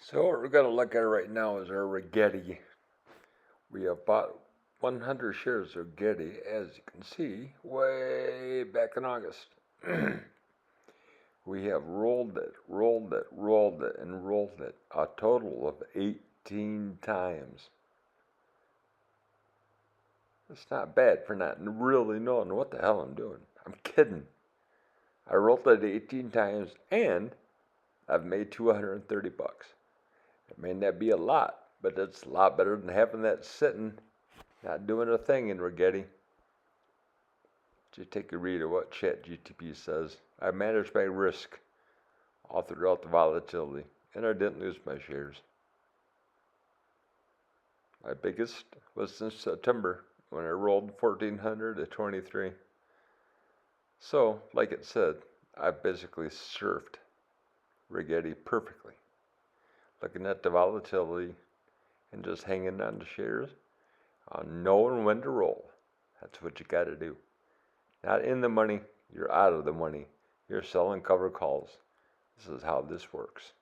So what we're going to look at right now is our rgti. We have bought 100 shares of rgti, as you can see, way back in August. We have rolled it, and rolled it a total of 18 times. It's not bad for not really knowing what the hell I'm doing. I'm kidding. I rolled it 18 times and I've made 230 bucks. It may not be a lot, but it's a lot better than having that sitting, not doing a thing in rgti. Just take a read of what ChatGTP says. I managed my risk all throughout the volatility, and I didn't lose my shares. My biggest was since September, when I rolled 1,400 to 23. So, like it said, I basically surfed rgti perfectly. Looking at the volatility and just hanging on to shares, knowing when to roll. That's what you got to do. Not in the money, you're out of the money. You're selling cover calls. This is how this works.